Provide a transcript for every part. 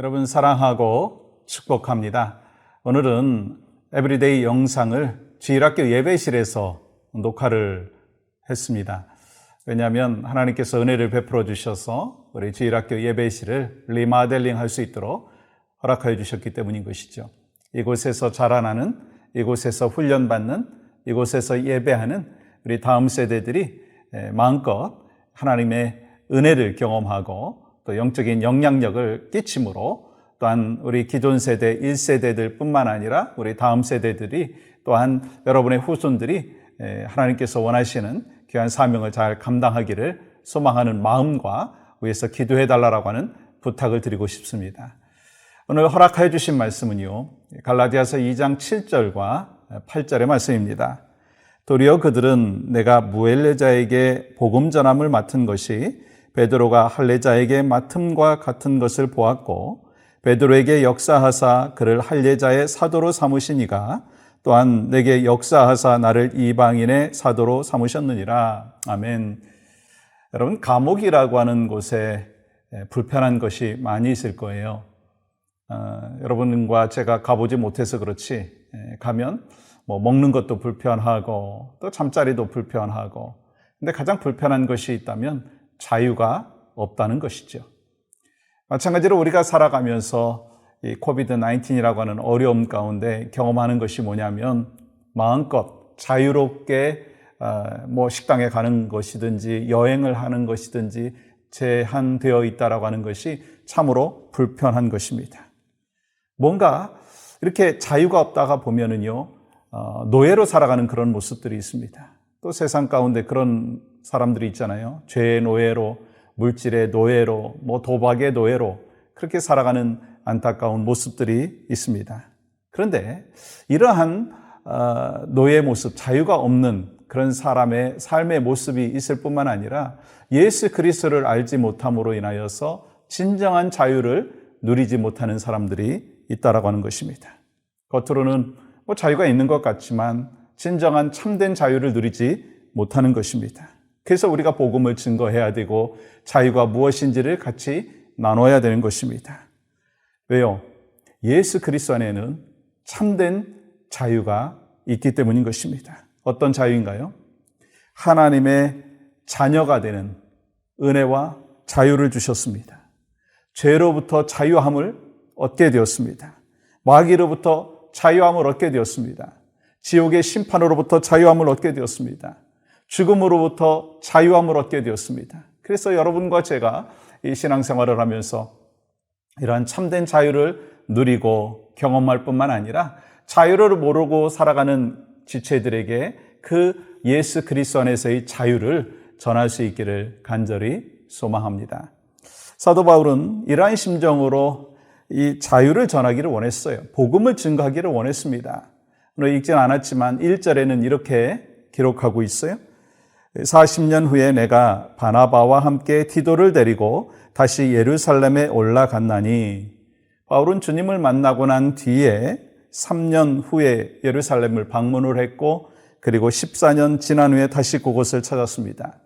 여러분 사랑하고 축복합니다. 오늘은 에브리데이 영상을 주일학교 예배실에서 녹화를 했습니다. 왜냐하면 하나님께서 은혜를 베풀어 주셔서 우리 주일학교 예배실을 리마델링 할 수 있도록 허락하여 주셨기 때문인 것이죠. 이곳에서 자라나는, 이곳에서 훈련받는, 이곳에서 예배하는 우리 다음 세대들이 마음껏 하나님의 은혜를 경험하고 또 영적인 영향력을 끼침으로 또한 우리 기존 세대 1세대들 뿐만 아니라 우리 다음 세대들이 또한 여러분의 후손들이 하나님께서 원하시는 귀한 사명을 잘 감당하기를 소망하는 마음과 위해서 기도해 달라고 하는 부탁을 드리고 싶습니다. 오늘 허락하여 주신 말씀은요, 갈라디아서 2장 7절과 8절의 말씀입니다. 도리어 그들은 내가 무엘레자에게 복음 전함을 맡은 것이 베드로가 할례자에게 맡음과 같은 것을 보았고 베드로에게 역사하사 그를 할례자의 사도로 삼으시니가 또한 내게 역사하사 나를 이방인의 사도로 삼으셨느니라. 아멘. 여러분, 감옥이라고 하는 곳에 불편한 것이 많이 있을 거예요. 여러분과 제가 가보지 못해서 그렇지 가면 먹는 것도 불편하고 또 잠자리도 불편하고, 근데 가장 불편한 것이 있다면 자유가 없다는 것이죠. 마찬가지로 우리가 살아가면서 이 코비드-19이라고 하는 어려움 가운데 경험하는 것이 뭐냐면 마음껏 자유롭게 식당에 가는 것이든지 여행을 하는 것이든지 제한되어 있다라고 하는 것이 참으로 불편한 것입니다. 뭔가 이렇게 자유가 없다가 보면은요, 노예로 살아가는 그런 모습들이 있습니다. 또 세상 가운데 그런 사람들이 있잖아요. 죄의 노예로, 물질의 노예로, 도박의 노예로 그렇게 살아가는 안타까운 모습들이 있습니다. 그런데 이러한 노예 모습, 자유가 없는 그런 사람의 삶의 모습이 있을 뿐만 아니라 예수 그리스도를 알지 못함으로 인하여서 진정한 자유를 누리지 못하는 사람들이 있다라고 하는 것입니다. 겉으로는 자유가 있는 것 같지만 진정한 참된 자유를 누리지 못하는 것입니다. 그래서 우리가 복음을 증거해야 되고 자유가 무엇인지를 같이 나눠야 되는 것입니다. 왜요? 예수 그리스도 안에는 참된 자유가 있기 때문인 것입니다. 어떤 자유인가요? 하나님의 자녀가 되는 은혜와 자유를 주셨습니다. 죄로부터 자유함을 얻게 되었습니다. 마귀로부터 자유함을 얻게 되었습니다. 지옥의 심판으로부터 자유함을 얻게 되었습니다. 죽음으로부터 자유함을 얻게 되었습니다. 그래서 여러분과 제가 이 신앙생활을 하면서 이러한 참된 자유를 누리고 경험할 뿐만 아니라 자유를 모르고 살아가는 지체들에게 그 예수 그리스도 안에서의 자유를 전할 수 있기를 간절히 소망합니다. 사도 바울은 이러한 심정으로 이 자유를 전하기를 원했어요. 복음을 증거하기를 원했습니다. 오늘 읽진 않았지만 1절에는 이렇게 기록하고 있어요. 40년 후에 내가 바나바와 함께 디도를 데리고 다시 예루살렘에 올라갔나니, 바울은 주님을 만나고 난 뒤에 3년 후에 예루살렘을 방문을 했고 그리고 14년 지난 후에 다시 그곳을 찾았습니다.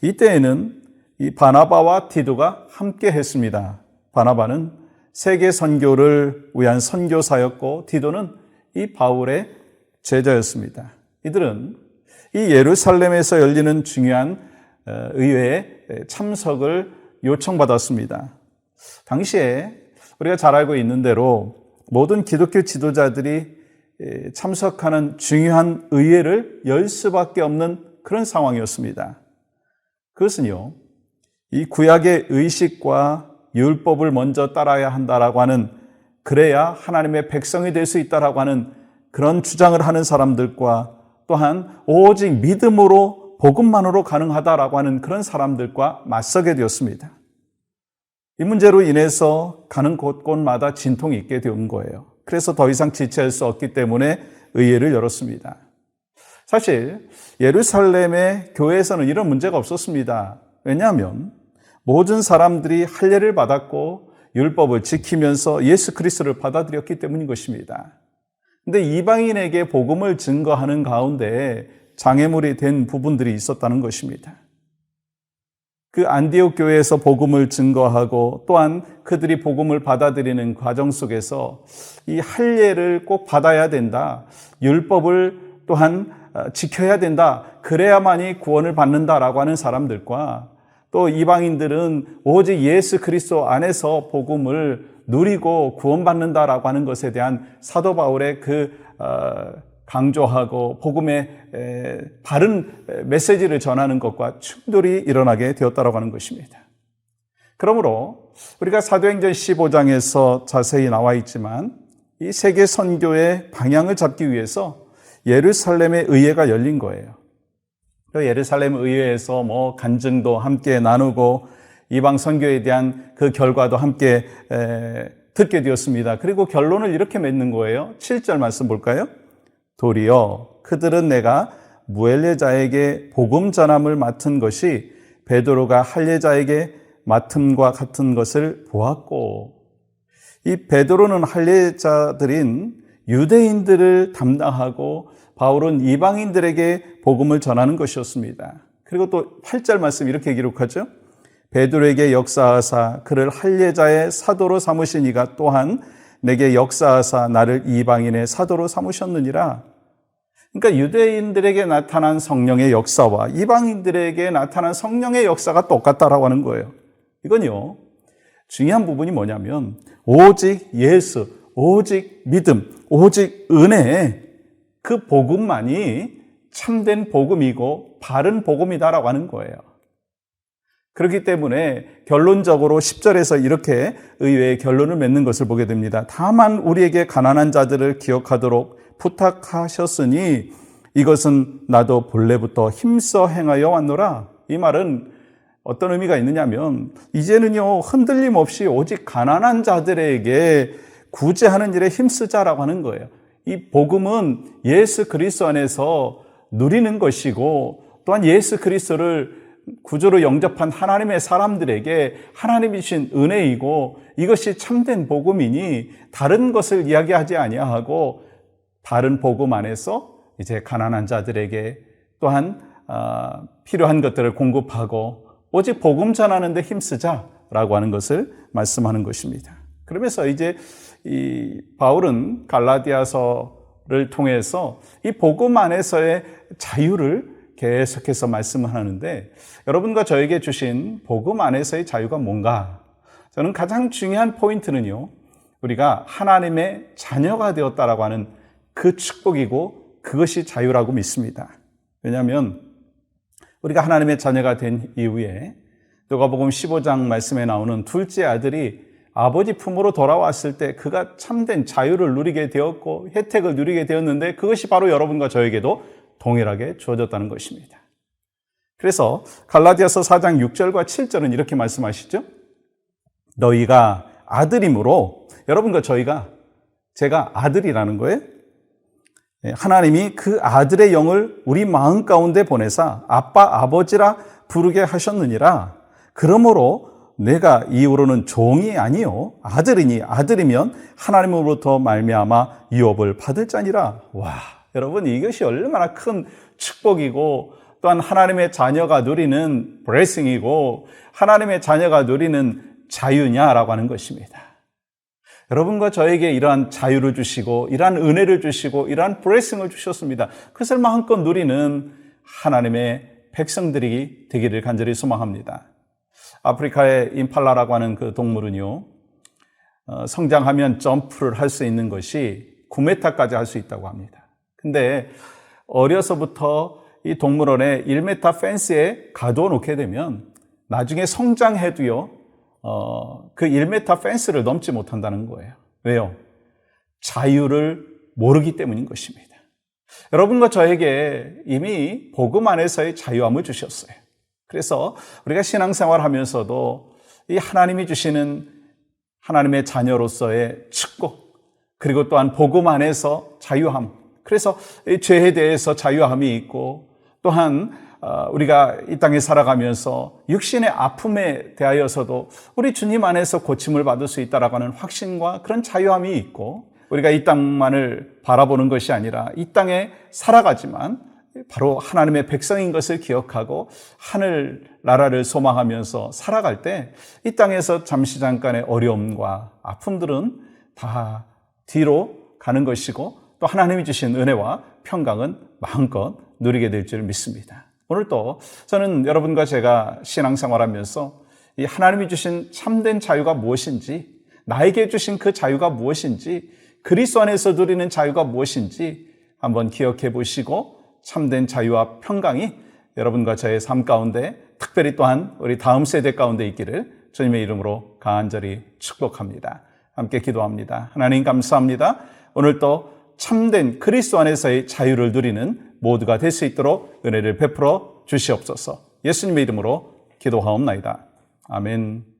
이때에는 이 바나바와 디도가 함께 했습니다. 바나바는 세계 선교를 위한 선교사였고 디도는 이 바울의 제자였습니다. 이들은 이 예루살렘에서 열리는 중요한 의회에 참석을 요청받았습니다. 당시에 우리가 잘 알고 있는 대로 모든 기독교 지도자들이 참석하는 중요한 의회를 열 수밖에 없는 그런 상황이었습니다. 그것은요, 이 구약의 의식과 율법을 먼저 따라야 한다라고 하는, 그래야 하나님의 백성이 될 수 있다라고 하는 그런 주장을 하는 사람들과 또한 오직 믿음으로 복음만으로 가능하다라고 하는 그런 사람들과 맞서게 되었습니다. 이 문제로 인해서 가는 곳곳마다 진통이 있게 된 거예요. 그래서 더 이상 지체할 수 없기 때문에 의회를 열었습니다. 사실 예루살렘의 교회에서는 이런 문제가 없었습니다. 왜냐하면 모든 사람들이 할례를 받았고 율법을 지키면서 예수 그리스도를 받아들였기 때문인 것입니다. 그런데 이방인에게 복음을 증거하는 가운데 장애물이 된 부분들이 있었다는 것입니다. 그 안디옥 교회에서 복음을 증거하고 또한 그들이 복음을 받아들이는 과정 속에서 이 할례를 꼭 받아야 된다. 율법을 또한 지켜야 된다. 그래야만이 구원을 받는다라고 하는 사람들과 또 이방인들은 오직 예수 그리스도 안에서 복음을 누리고 구원받는다라고 하는 것에 대한 사도 바울의 그 강조하고 복음의 바른 메시지를 전하는 것과 충돌이 일어나게 되었다고 하는 것입니다. 그러므로 우리가 사도행전 15장에서 자세히 나와 있지만 이 세계 선교의 방향을 잡기 위해서 예루살렘의 의회가 열린 거예요. 예루살렘 의회에서 간증도 함께 나누고 이방 선교에 대한 그 결과도 함께 듣게 되었습니다. 그리고 결론을 이렇게 맺는 거예요. 7절 말씀 볼까요? 도리어 그들은 내가 무할례자에게 복음 전함을 맡은 것이 베드로가 할례자에게 맡음과 같은 것을 보았고, 이 베드로는 할례자들인 유대인들을 담당하고 바울은 이방인들에게 복음을 전하는 것이었습니다. 그리고 또 8절 말씀 이렇게 기록하죠. 베드로에게 역사하사 그를 할례자의 사도로 삼으시니가 또한 내게 역사하사 나를 이방인의 사도로 삼으셨느니라. 그러니까 유대인들에게 나타난 성령의 역사와 이방인들에게 나타난 성령의 역사가 똑같다라고 하는 거예요. 이건요, 중요한 부분이 뭐냐면 오직 예수, 오직 믿음, 오직 은혜, 그 복음만이 참된 복음이고 바른 복음이다라고 하는 거예요. 그렇기 때문에 결론적으로 10절에서 이렇게 의외의 결론을 맺는 것을 보게 됩니다. 다만 우리에게 가난한 자들을 기억하도록 부탁하셨으니 이것은 나도 본래부터 힘써 행하여 왔노라. 이 말은 어떤 의미가 있느냐면 이제는요, 흔들림 없이 오직 가난한 자들에게 구제하는 일에 힘쓰자라고 하는 거예요. 이 복음은 예수 그리스도 안에서 누리는 것이고 또한 예수 그리스도를 구주로 영접한 하나님의 사람들에게 하나님이 주신 은혜이고 이것이 참된 복음이니 다른 것을 이야기하지 아니하고 바른 복음 안에서 이제 가난한 자들에게 또한 필요한 것들을 공급하고 오직 복음 전하는 데 힘쓰자라고 하는 것을 말씀하는 것입니다. 그러면서 이제 이 바울은 갈라디아서를 통해서 이 복음 안에서의 자유를 계속해서 말씀을 하는데, 여러분과 저에게 주신 복음 안에서의 자유가 뭔가? 저는 가장 중요한 포인트는요, 우리가 하나님의 자녀가 되었다라고 하는 그 축복이고 그것이 자유라고 믿습니다. 왜냐하면 우리가 하나님의 자녀가 된 이후에 누가복음 15장 말씀에 나오는 둘째 아들이 아버지 품으로 돌아왔을 때 그가 참된 자유를 누리게 되었고 혜택을 누리게 되었는데 그것이 바로 여러분과 저에게도 동일하게 주어졌다는 것입니다. 그래서 갈라디아서 4장 6절과 7절은 이렇게 말씀하시죠. 너희가 아들이므로, 여러분과 제가 아들이라는 거예요. 하나님이 그 아들의 영을 우리 마음 가운데 보내사 아빠 아버지라 부르게 하셨느니라. 그러므로 내가 이후로는 종이 아니요 아들이니 아들이면 하나님으로부터 말미암아 유업을 받을 자니라. 와, 여러분, 이것이 얼마나 큰 축복이고 또한 하나님의 자녀가 누리는 블레싱이고 하나님의 자녀가 누리는 자유냐라고 하는 것입니다. 여러분과 저에게 이러한 자유를 주시고 이러한 은혜를 주시고 이러한 블레싱을 주셨습니다. 그것을 마음껏 누리는 하나님의 백성들이 되기를 간절히 소망합니다. 아프리카의 임팔라라고 하는 그 동물은요, 성장하면 점프를 할 수 있는 것이 9m까지 할 수 있다고 합니다. 근데 어려서부터 이 동물원에 1m 펜스에 가둬 놓게 되면 나중에 성장해도요, 그 1m 펜스를 넘지 못한다는 거예요. 왜요? 자유를 모르기 때문인 것입니다. 여러분과 저에게 이미 복음 안에서의 자유함을 주셨어요. 그래서 우리가 신앙생활 하면서도 이 하나님이 주시는 하나님의 자녀로서의 축복, 그리고 또한 복음 안에서 자유함, 그래서 죄에 대해서 자유함이 있고 또한 우리가 이 땅에 살아가면서 육신의 아픔에 대하여서도 우리 주님 안에서 고침을 받을 수 있다라고 하는 확신과 그런 자유함이 있고, 우리가 이 땅만을 바라보는 것이 아니라 이 땅에 살아가지만 바로 하나님의 백성인 것을 기억하고 하늘 나라를 소망하면서 살아갈 때 이 땅에서 잠시 잠깐의 어려움과 아픔들은 다 뒤로 가는 것이고 또 하나님이 주신 은혜와 평강은 마음껏 누리게 될 줄 믿습니다. 오늘 또 저는 여러분과 제가 신앙생활하면서 이 하나님이 주신 참된 자유가 무엇인지, 나에게 주신 그 자유가 무엇인지, 그리스도 안에서 누리는 자유가 무엇인지 한번 기억해 보시고 참된 자유와 평강이 여러분과 저의 삶 가운데, 특별히 또한 우리 다음 세대 가운데 있기를 주님의 이름으로 간절히 축복합니다. 함께 기도합니다. 하나님 감사합니다. 오늘 또 참된 그리스도 안에서의 자유를 누리는 모두가 될 수 있도록 은혜를 베풀어 주시옵소서. 예수님의 이름으로 기도하옵나이다. 아멘.